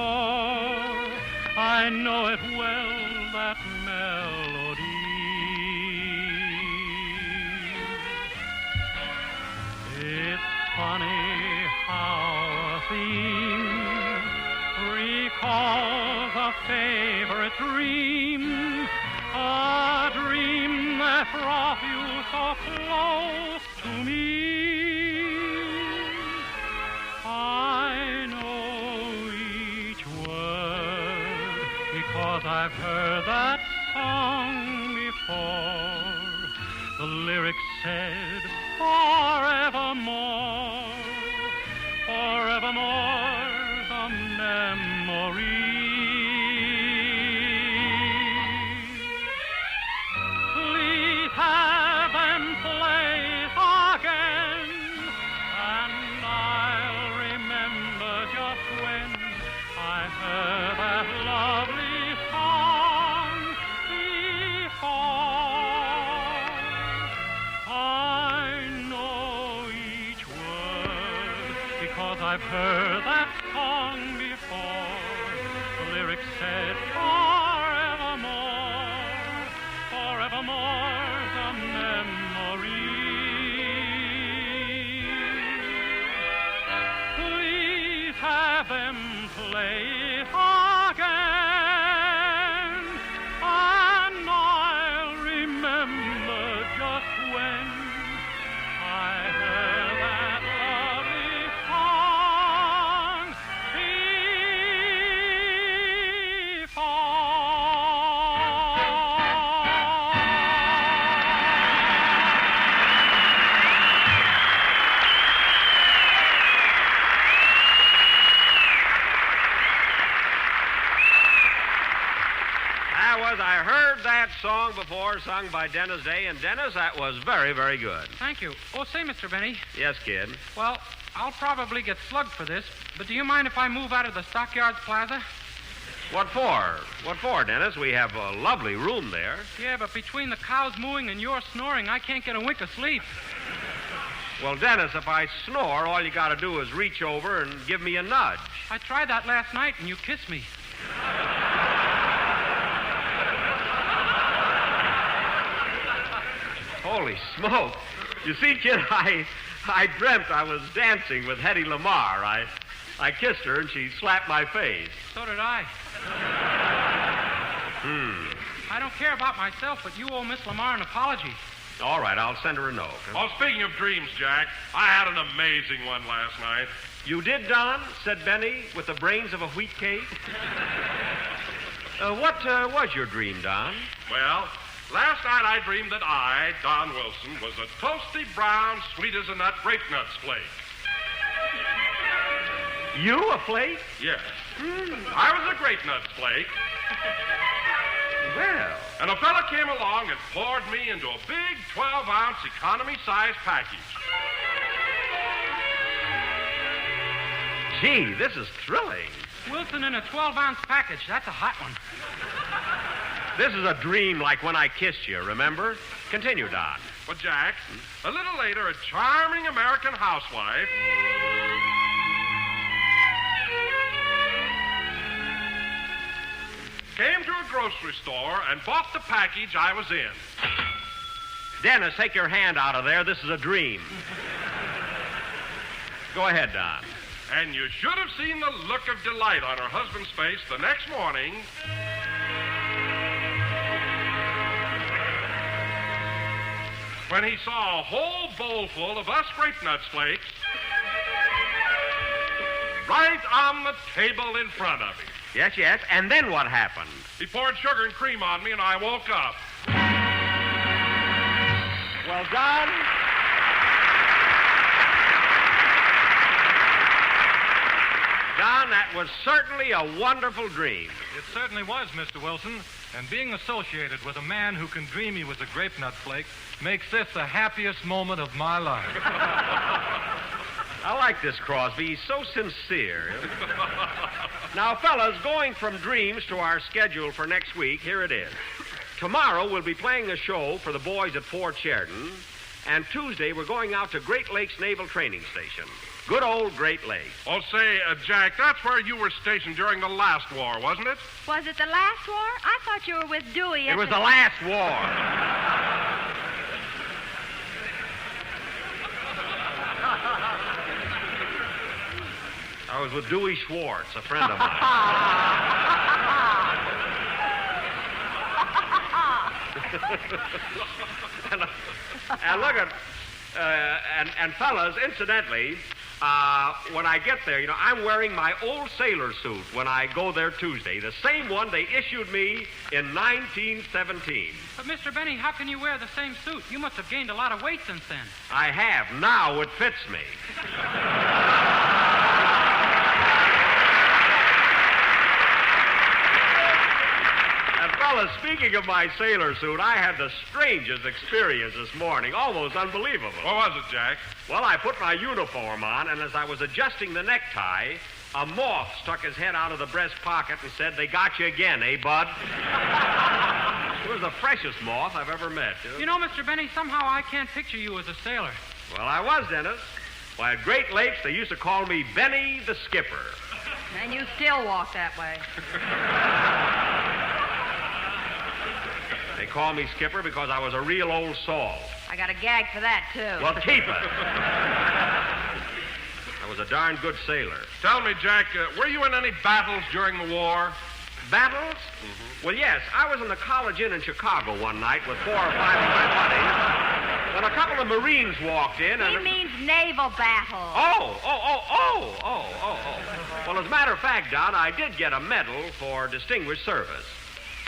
I know it well, that melody. It's funny how a theme recalls a favorite dream, a dream that brought you so close to me. I know each word because I've heard that song before. The lyrics said, forevermore, forevermore's a memory. Please have them play again, and I'll remember just when I heard that lovely song before. I know each word because I've heard that song before. The lyrics said forevermore, forevermore's a memory. Please have them play again, and I'll remember just when I heard that lovely song I heard that song before, sung by Dennis Day, and Dennis, that was very, very good. Thank you. Oh, say, Mr. Benny. Yes, kid. Well, I'll probably get slugged for this, but do you mind if I move out of the Stockyards Plaza? What for? What for, Dennis? We have a lovely room there. Yeah, but between the cows mooing and your snoring, I can't get a wink of sleep. Well, Dennis, if I snore, all you got to do is reach over and give me a nudge. I tried that last night, and you kissed me. Holy smoke. You see, kid, I dreamt I was dancing with Hedy Lamarr. I kissed her, and she slapped my face. So did I. I don't care about myself, but you owe Miss Lamar an apology. All right, I'll send her a note. Well, speaking of dreams, Jack, I had an amazing one last night. You did, Don? Said Benny, with the brains of a wheat cake. What was your dream, Don? Well, last night I dreamed that I, Don Wilson, was a toasty brown, sweet-as-a-nut grape nuts flake. You, a flake? Yes. I was a grape nuts flake. Well. And a fella came along and poured me into a big 12-ounce economy-sized package. Gee, this is thrilling. Wilson in a 12-ounce package. That's a hot one. This is a dream like when I kissed you, remember? Continue, Don. But, Jack, a little later, a charming American housewife came to a grocery store and bought the package I was in. Dennis, take your hand out of there. This is a dream. Go ahead, Don. And you should have seen the look of delight on her husband's face the next morning when he saw a whole bowl full of us grape nuts flakes right on the table in front of him. Yes, yes. And then what happened? He poured sugar and cream on me, and I woke up. Well, Don... Don, that was certainly a wonderful dream. It certainly was, Mr. Wilson. And being associated with a man who can dream he was a grape nut flake makes this the happiest moment of my life. I like this Crosby. He's so sincere. Now, fellas, going from dreams to our schedule for next week, here it is. Tomorrow, we'll be playing a show for the boys at Fort Sheridan. And Tuesday, we're going out to Great Lakes Naval Training Station. Good old Great Lakes. Oh, say, Jack, that's where you were stationed during the last war, wasn't it? Was it the last war? I thought you were with Dewey. It was the last war. I was with Dewey Schwartz, a friend of mine. and look at, and fellas, incidentally, when I get there, I'm wearing my old sailor suit when I go there Tuesday, the same one they issued me in 1917. But, Mr. Benny, how can you wear the same suit? You must have gained a lot of weight since then. I have. Now it fits me. And, fellas, speaking of my sailor suit, I had the strangest experience this morning. Almost unbelievable. What was it, Jack? Well, I put my uniform on, and as I was adjusting the necktie, a moth stuck his head out of the breast pocket and said, "They got you again, eh, bud?" It was the freshest moth I've ever met. You know, Mr. Benny, somehow I can't picture you as a sailor. Well, I was, Dennis. Why, at Great Lakes, they used to call me Benny the Skipper. And you still walk that way. They call me Skipper because I was a real old salt. I got a gag for that, too. Well, keep it. I was a darn good sailor. Tell me, Jack, were you in any battles during the war? Battles? Mm-hmm. Well, yes. I was in the College Inn in Chicago one night with 4 or 5 of my buddies when a couple of Marines walked in and... He means naval battles. Oh. Well, as a matter of fact, Don, I did get a medal for distinguished service.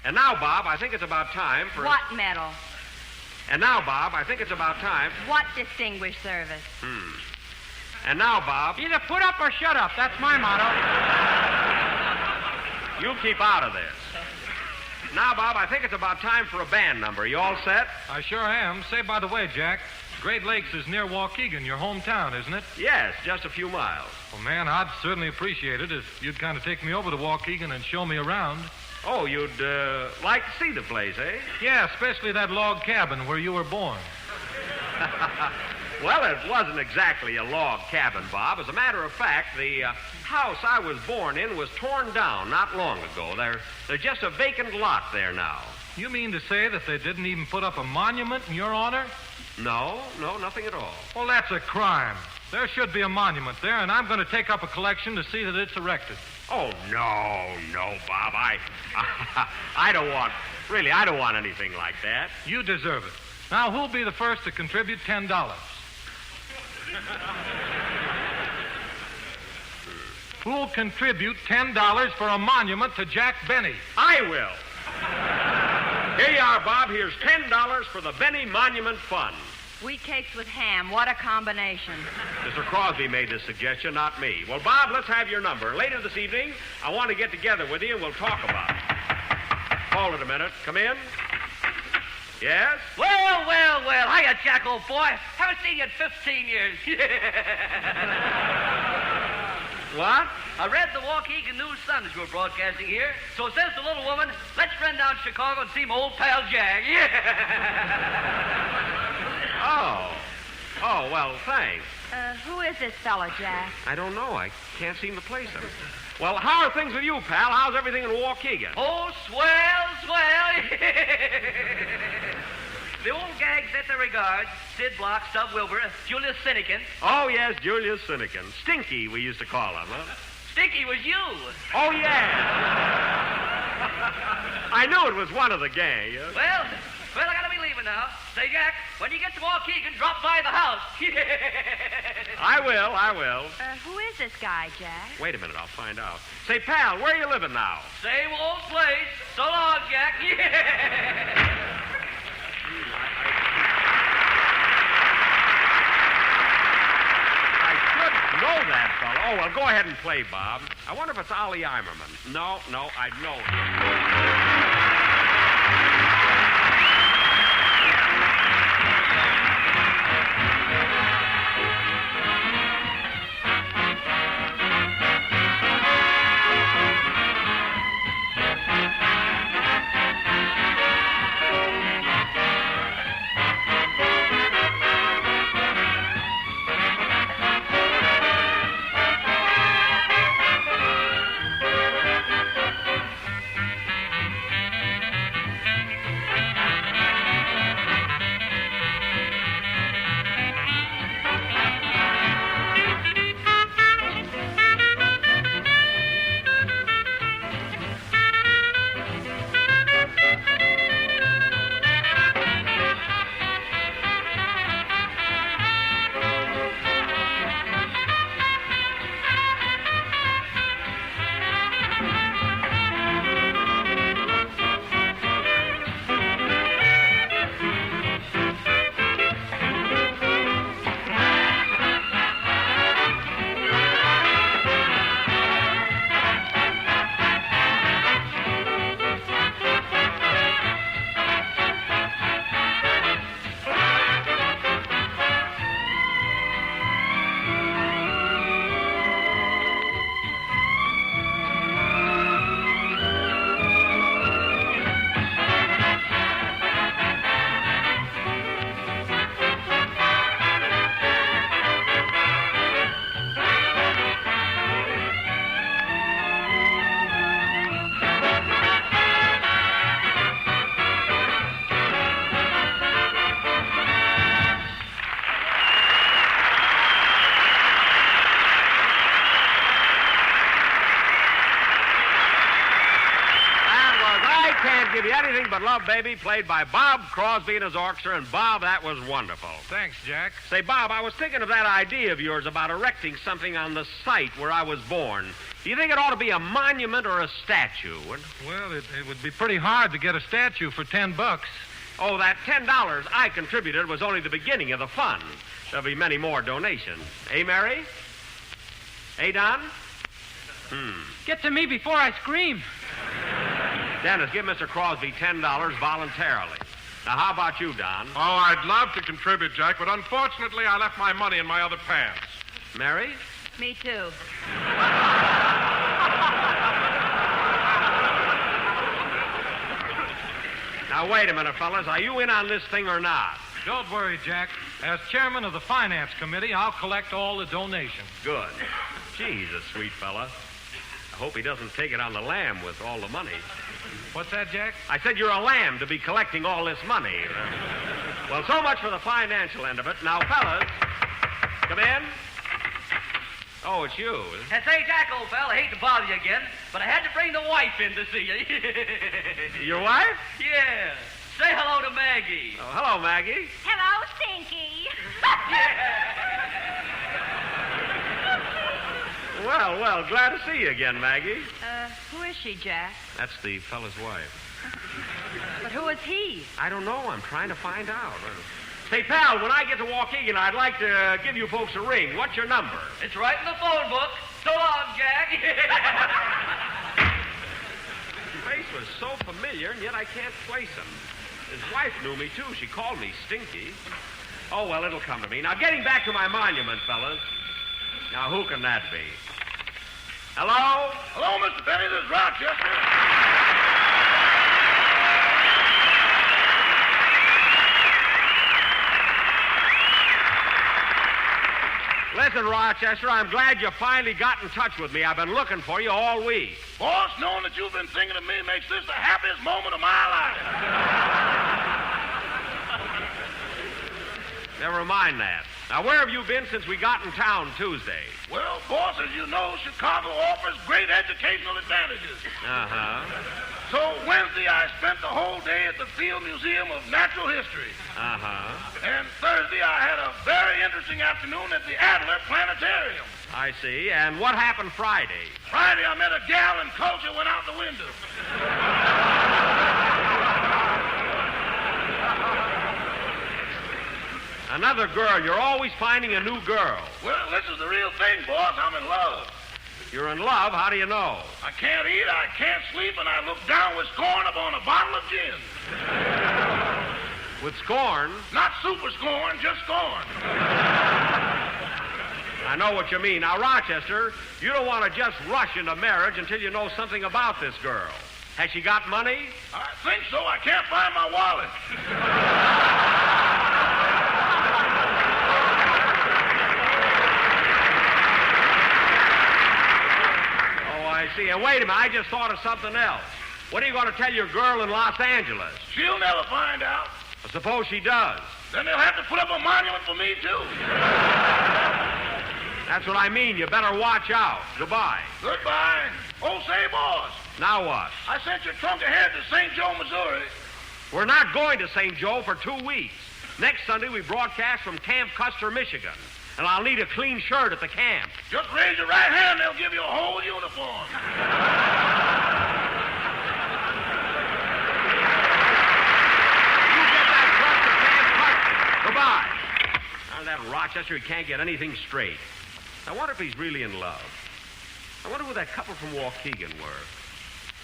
And now, Bob, I think it's about time for... What medal? And now, Bob, I think it's about time... What distinguished service? And now, Bob... Either put up or shut up. That's my motto. You keep out of this. Now, Bob, I think it's about time for a band number. You all set? I sure am. Say, by the way, Jack, Great Lakes is near Waukegan, your hometown, isn't it? Yes, just a few miles. Well, man, I'd certainly appreciate it if you'd kind of take me over to Waukegan and show me around. Oh, you'd like to see the place, eh? Yeah, especially that log cabin where you were born. Well, it wasn't exactly a log cabin, Bob. As a matter of fact, the house I was born in was torn down not long ago. There's just a vacant lot there now. You mean to say that they didn't even put up a monument in your honor? No, nothing at all. Well, that's a crime. There should be a monument there, and I'm going to take up a collection to see that it's erected. Oh, no, Bob. I don't want anything like that. You deserve it. Now, who'll be the first to contribute $10? Who'll contribute $10 for a monument to Jack Benny? I will. Here you are, Bob. Here's $10 for the Benny Monument Fund. Wheat cakes with ham. What a combination. Mr. Crosby made this suggestion, not me. Well, Bob, let's have your number. Later this evening, I want to get together with you and we'll talk about it. Hold it a minute. Come in. Yes? Well. Hiya, Jack, old boy. Haven't seen you in 15 years. What? I read the Waukegan News-Sun as you were broadcasting here. So says the little woman, let's run down to Chicago and see my old pal Jack. Oh, well, thanks. Who is this fella, Jack? I don't know. I can't seem to place him. Well, how are things with you, pal? How's everything in Waukegan? Oh, swell. The old gang sent their regards. Sid Block, Stub Wilbur, Julius Sinekin. Oh, yes, Julius Sinekin. Stinky, we used to call him, huh? Stinky was you. Oh, yeah. I knew it was one of the gang. Well, I gotta be leaving now. Say, Jack, when you get to Waukegan, drop by the house. I will. Who is this guy, Jack? Wait a minute, I'll find out. Say, pal, where are you living now? Same old place. So long, Jack. I should know that fellow. Oh, well, go ahead and play, Bob. I wonder if it's Ollie Eimerman. No, I know him. Give You Anything But Love, Baby, played by Bob Crosby and his orchestra, and Bob, that was wonderful. Thanks, Jack. Say, Bob, I was thinking of that idea of yours about erecting something on the site where I was born. Do you think it ought to be a monument or a statue? Well, it would be pretty hard to get a statue for $10. Oh, that $10 I contributed was only the beginning of the fun. There'll be many more donations. Eh, Mary? Eh, Don? Get to me before I scream. Dennis, give Mr. Crosby $10 voluntarily. Now, how about you, Don? Oh, I'd love to contribute, Jack, but unfortunately I left my money in my other pants. Mary? Me too. Now, wait a minute, fellas. Are you in on this thing or not? Don't worry, Jack. As chairman of the Finance Committee, I'll collect all the donations. Good. Gee, he's a sweet fella. I hope he doesn't take it on the lam with all the money. What's that, Jack? I said you're a lamb to be collecting all this money. Well, so much for the financial end of it. Now, fellas, come in. Oh, it's you. Say, Jack, old fella, I hate to bother you again, but I had to bring the wife in to see you. Your wife? Yeah. Say hello to Maggie. Oh, hello, Maggie. Hello, Stinky. Well, glad to see you again, Maggie. Who is she, Jack? That's the fella's wife. But who is he? I don't know. I'm trying to find out. Say, pal, when I get to Waukegan, I'd like to give you folks a ring. What's your number? It's right in the phone book. So long, Jack. His face was so familiar, and yet I can't place him. His wife knew me, too. She called me Stinky. Oh, well, it'll come to me. Now, getting back to my monument, fellas. Now, who can that be? Hello? Hello, Mr. Benny. This is Rochester. Listen, Rochester, I'm glad you finally got in touch with me. I've been looking for you all week. Boss, knowing that you've been thinking of me makes this the happiest moment of my life. Never mind that. Now, where have you been since we got in town Tuesday? Well, boss, as you know, Chicago offers great educational advantages. Uh-huh. So Wednesday, I spent the whole day at the Field Museum of Natural History. Uh-huh. And Thursday, I had a very interesting afternoon at the Adler Planetarium. I see. And what happened Friday? Friday, I met a gal and culture went out the window. Another girl. You're always finding a new girl. Well, this is the real thing, boss. I'm in love. You're in love? How do you know? I can't eat, I can't sleep, and I look down with scorn upon a bottle of gin. With scorn? Not super scorn, just scorn. I know what you mean. Now, Rochester, you don't want to just rush into marriage until you know something about this girl. Has she got money? I think so. I can't find my wallet. I see. And wait a minute, I just thought of something else. What are you going to tell your girl in Los Angeles? She'll never find out. Well, suppose she does. Then they'll have to put up a monument for me, too. That's what I mean. You better watch out. Goodbye. Goodbye. Oh, say, boss. Now what? I sent your trunk ahead to St. Joe, Missouri. We're not going to St. Joe for 2 weeks. Next Sunday, we broadcast from Camp Custer, Michigan. And I'll need a clean shirt at the camp. Just raise your right hand, they'll give you a whole uniform. You get that truck to Camp Custer. Goodbye. Now, that Rochester, he can't get anything straight. I wonder if he's really in love. I wonder who that couple from Waukegan were.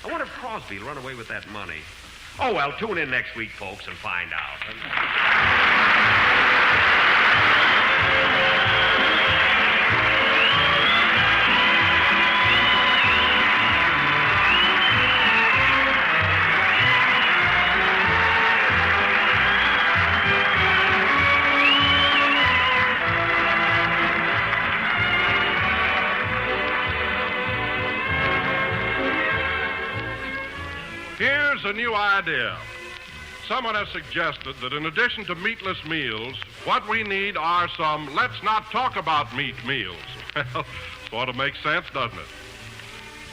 I wonder if Crosby will run away with that money. Oh, well, tune in next week, folks, and find out. Here's a new idea. Someone has suggested that in addition to meatless meals, what we need are some let's not talk about meat meals. Well, sort of makes sense, doesn't it?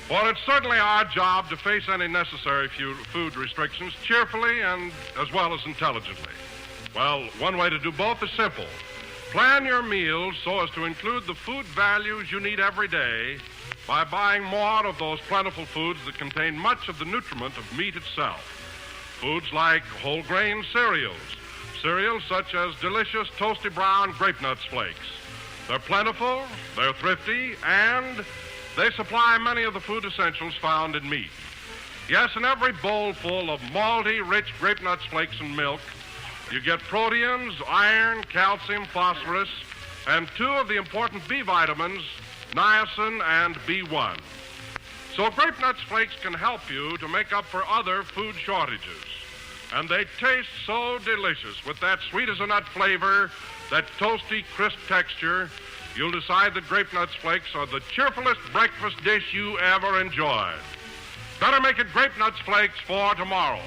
For it's certainly our job to face any necessary food restrictions cheerfully and as well as intelligently. Well, one way to do both is simple. Plan your meals so as to include the food values you need every day by buying more of those plentiful foods that contain much of the nutriment of meat itself. Foods like whole grain cereals such as delicious toasty brown grape nuts flakes. They're plentiful, they're thrifty, and they supply many of the food essentials found in meat. Yes, in every bowl full of malty, rich grape nuts flakes and milk, You get proteins, iron, calcium, phosphorus, and 2 of the important B vitamins, niacin and B1. So Grape Nuts Flakes can help you to make up for other food shortages. And they taste so delicious with that sweet-as-a-nut flavor, that toasty, crisp texture, you'll decide that Grape Nuts Flakes are the cheerfulest breakfast dish you ever enjoyed. Better make it Grape Nuts Flakes for tomorrow.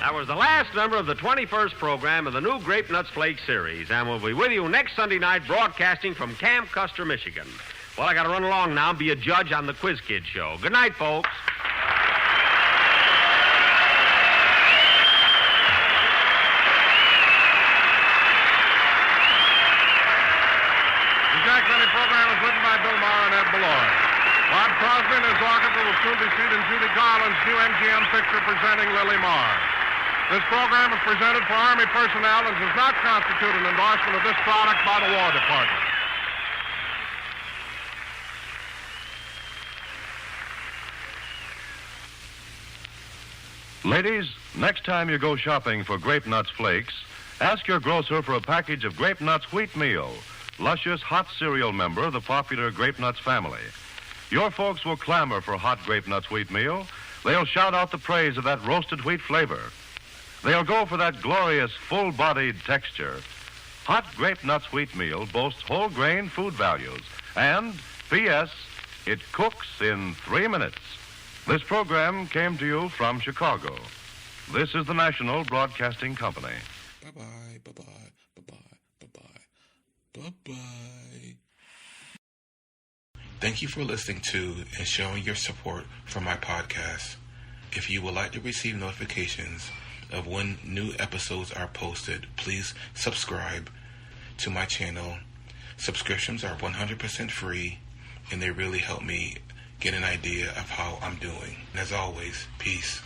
That was the last number of the 21st program of the new Grape Nuts Flake series, and we'll be with you next Sunday night broadcasting from Camp Custer, Michigan. Well, I got to run along now and be a judge on the Quiz Kid show. Good night, folks. The Jack Benny program is written by Bill Maher and Ed Malloy. Bob Crosby and his orchestra will soon be seen in Judy Garland's new MGM picture presenting Lily Marr. This program is presented for Army personnel and does not constitute an endorsement of this product by the War Department. Ladies, next time you go shopping for Grape Nuts Flakes, ask your grocer for a package of Grape Nuts Wheat Meal, luscious hot cereal member of the popular Grape Nuts family. Your folks will clamor for hot Grape Nuts Wheat Meal. They'll shout out the praise of that roasted wheat flavor. They'll go for that glorious, full-bodied texture. Hot Grape Nuts Wheat Meal boasts whole grain food values. And, P.S., it cooks in 3 minutes. This program came to you from Chicago. This is the National Broadcasting Company. Bye-bye, bye-bye, bye-bye, bye-bye, bye-bye. Thank you for listening to and showing your support for my podcast. If you would like to receive notifications of when new episodes are posted, please subscribe to my channel. Subscriptions are 100% free, and they really help me get an idea of how I'm doing. And as always, peace.